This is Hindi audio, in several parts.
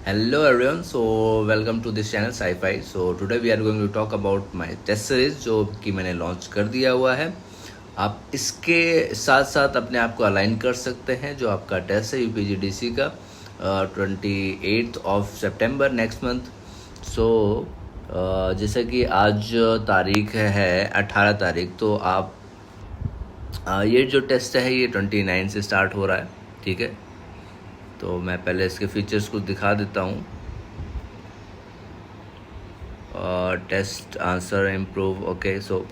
Hello everyone, so welcome to this channel Sci-Fi. So today we are going to talk about my test series जो कि मैंने लॉन्च कर दिया हुआ है. आप इसके साथ साथ अपने आप को अलाइन कर सकते हैं. जो आपका टेस्ट है UPGDC का 28 ऑफ सितंबर नेक्स्ट मंथ. सो जैसे कि आज तारीख है 18 तारीख, तो आप ये जो टेस्ट है ये 29 से स्टार्ट हो रहा है. ठीक है, तो मैं पहले इसके फीचर्स को दिखा देता हूँ. Test answer improve. Okay, so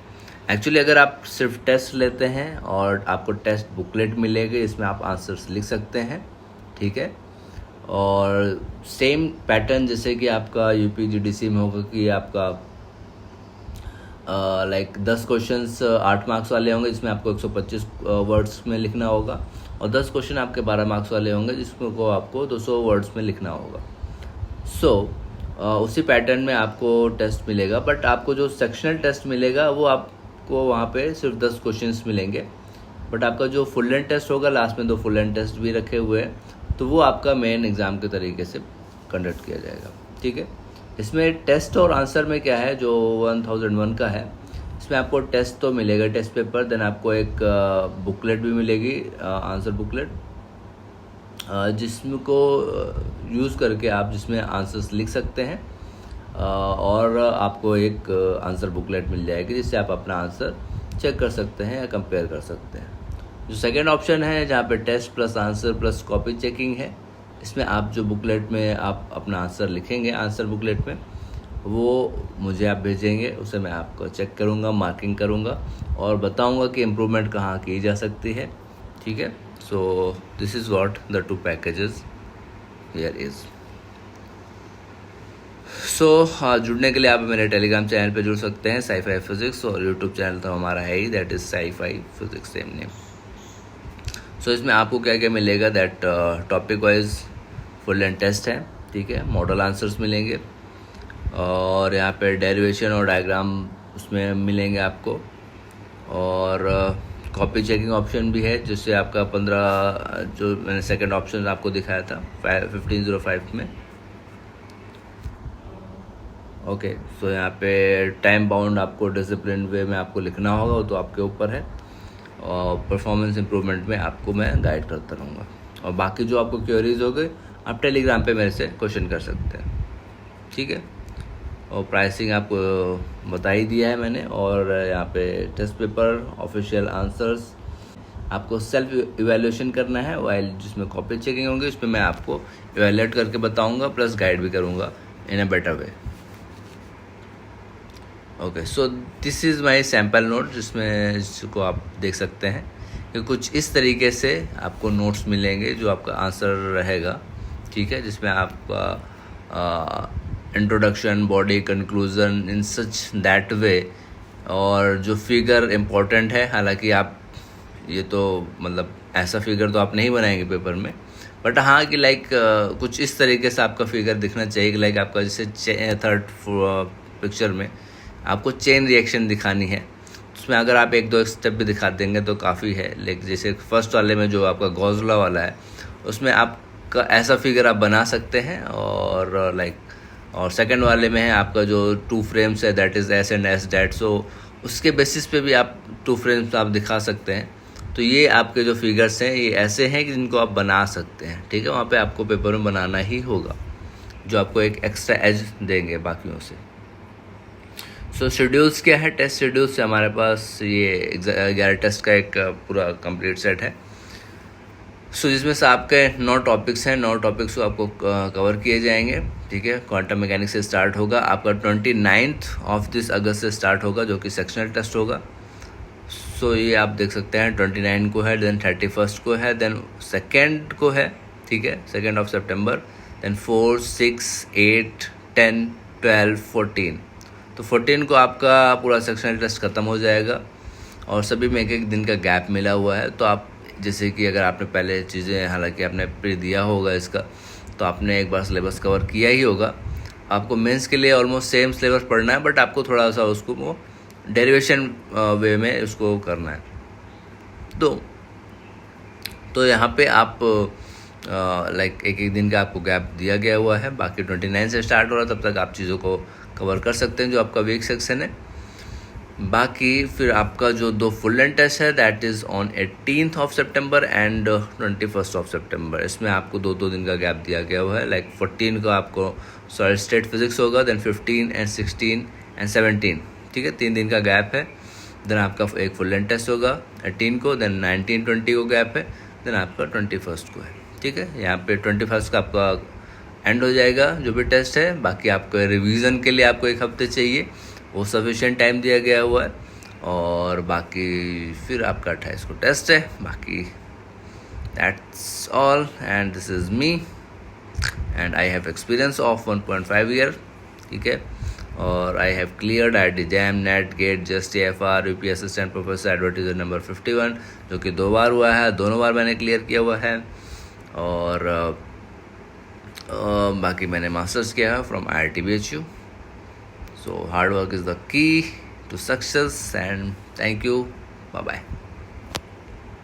actually अगर आप सिर्फ टेस्ट लेते हैं और आपको टेस्ट बुकलेट मिलेगी, इसमें आप आंसर्स लिख सकते हैं. ठीक है, और सेम पैटर्न जैसे कि आपका UPGDC में होगा कि आपका 10 क्वेश्चंस 8 मार्क्स वाले होंगे जिसमें आपको 125 वर्ड्स में लिखना होगा, और 10 क्वेश्चन आपके 12 मार्क्स वाले होंगे जिसमें को आपको 200 वर्ड्स में लिखना होगा. उसी पैटर्न में आपको टेस्ट मिलेगा, बट आपको जो सेक्शनल टेस्ट मिलेगा वो आपको वहाँ पे सिर्फ 10 क्वेश्चंस मिलेंगे. बट आपका जो फुल लेंथ टेस्ट होगा, लास्ट में 2 फुल लेंथ टेस्ट भी रखे हुए हैं, तो वो आपका मेन एग्ज़ाम के तरीके से कंडक्ट किया जाएगा. ठीक है, इसमें टेस्ट और आंसर में क्या है, जो 1001 का है, इसमें आपको टेस्ट तो मिलेगा, टेस्ट पेपर, देन आपको एक बुकलेट भी मिलेगी, आंसर बुकलेट, जिसको यूज़ करके आप जिसमें आंसर्स लिख सकते हैं, और आपको एक आंसर बुकलेट मिल जाएगी जिससे आप अपना आंसर चेक कर सकते हैं या कंपेयर कर सकते हैं. जो सेकेंड ऑप्शन है जहाँ पे test plus answer plus copy checking है, इसमें आप जो बुकलेट में आप अपना आंसर लिखेंगे, आंसर बुकलेट में वो मुझे आप भेजेंगे, उसे मैं आपको चेक करूँगा, मार्किंग करूँगा और बताऊँगा कि इम्प्रूवमेंट कहाँ की जा सकती है. ठीक है, सो this is what the 2 packages here is. जुड़ने के लिए आप मेरे टेलीग्राम चैनल पे जुड़ सकते हैं, Sci-Fi फिजिक्स, और यूट्यूब चैनल तो हमारा है ही, that is Sci-Fi physics, same name. इसमें आपको क्या क्या मिलेगा, that topic wise full and test है. ठीक है, मॉडल आंसर्स मिलेंगे, और यहाँ पे डेरिवेशन और डायग्राम उसमें मिलेंगे आपको, और कॉपी चेकिंग ऑप्शन भी है, जिससे आपका 15 जो मैंने सेकंड ऑप्शन आपको दिखाया था 1505 में. ओके, सो यहाँ पे टाइम बाउंड आपको डिसिप्लिन वे में आपको लिखना होगा, वो तो आपके ऊपर है, और परफॉर्मेंस इम्प्रूवमेंट में आपको मैं गाइड करता रहूँगा. और बाकी जो आपको क्वेरीज हो गए, आप टेलीग्राम पे मेरे से क्वेश्चन कर सकते हैं. ठीक है, और प्राइसिंग आपको बता ही दिया है मैंने, और यहाँ पे टेस्ट पेपर, ऑफिशियल आंसर्स, आपको सेल्फ इवैल्यूएशन करना है, वाइल जिसमें कॉपी चेकिंग होंगी उसमें मैं आपको इवैल्यूएट करके बताऊंगा, प्लस गाइड भी करूंगा in a better way. Okay, so this is my sample note, जिसको आप देख सकते हैं कि कुछ इस तरीके से आपको नोट्स मिलेंगे जो आपका आंसर रहेगा. ठीक है, जिसमें आपका introduction, body, conclusion, in such that way, और जो फिगर इम्पोर्टेंट है, हालांकि आप ये तो मतलब ऐसा फिगर तो आप नहीं बनाएंगे पेपर में, बट हाँ कि कुछ इस तरीके से आपका फिगर दिखना चाहिए कि आपका जैसे थर्ड पिक्चर में आपको चेन रिएक्शन दिखानी है, उसमें अगर आप 1-2 स्टेप भी दिखा देंगे तो काफ़ी है. लेकिन जैसे फर्स्ट वाले में जो आपका गॉज़ला वाला है, उसमें आपका ऐसा फिगर आप बना सकते हैं, और सेकंड वाले में है आपका जो 2 फ्रेम्स है, that is S and S that. So उसके बेसिस पे भी आप 2 फ्रेम्स आप दिखा सकते हैं. तो ये आपके जो फिगर्स हैं ये ऐसे हैं कि जिनको आप बना सकते हैं. ठीक है, वहाँ पे आपको पेपर में बनाना ही होगा, जो आपको एक एक्स्ट्रा एज देंगे बाकियों से. शेड्यूल्स क्या है, टेस्ट शेड्यूल्स से हमारे पास ये 11 टेस्ट का एक पूरा कंप्लीट सेट है. जिसमें से आपके 9 टॉपिक्स हैं, 9 टॉपिक्स को आपको कवर किए जाएंगे. ठीक है, क्वांटम मैकेनिक्स से स्टार्ट होगा आपका 29 ऑफ दिस अगस्त से स्टार्ट होगा, जो कि सेक्शनल टेस्ट होगा. ये आप देख सकते हैं 29 को है, देन 31 को है, देन 2 को है. ठीक है, 2 ऑफ सितंबर, देन 4, 6, 8, 10, 12, 14. तो 14 को आपका पूरा सेक्शनल टेस्ट ख़त्म हो जाएगा, और सभी में एक दिन का गैप मिला हुआ है. तो आप जैसे कि अगर आपने पहले चीज़ें, हालांकि आपने प्री दिया होगा इसका, तो आपने एक बार सिलेबस कवर किया ही होगा. आपको मेंस के लिए ऑलमोस्ट सेम सिलेबस पढ़ना है, बट आपको थोड़ा सा उसको वो डेरिवेशन वे में उसको करना है. तो यहाँ पे आप लाइक एक एक दिन का आपको गैप दिया गया हुआ है। बाकी 29 से स्टार्ट हो रहा है, तब तक आप चीज़ों को कवर कर सकते हैं जो आपका वीक सेक्शन है। बाकी फिर आपका जो 2 फुल लेंथ टेस्ट है that is on 18th of September and 21st of September. इसमें आपको 2 दिन का गैप दिया गया हुआ है। लाइक 14 को आपको सॉलिड स्टेट फिजिक्स होगा, देन 15 एंड 16 एंड 17, ठीक है, 3 दिन का गैप है। देन आपका एक फुल लेंथ टेस्ट होगा 18 को, देन 19 20 को गैप है, देन आपका 21st को है, ठीक है। यहाँ पे 21st का आपका एंड हो जाएगा जो भी टेस्ट है। बाकी आपको रिवीजन के लिए आपको 1 हफ्ते चाहिए, वो सफिशिएंट टाइम दिया गया हुआ है। और बाकी फिर आपका 28 को टेस्ट है। बाकी that's all and this is me and I have experience of 1.5 year, ठीक है। और I have cleared IIT JAM, NET, GATE, just AFR, UP assistant professor advertiser number 51, जो कि 2 बार हुआ है, दोनों बार मैंने क्लियर किया हुआ है। और बाकी मैंने मास्टर्स किया है from IIT BHU। So hard work is the key to success, and thank you. Bye bye.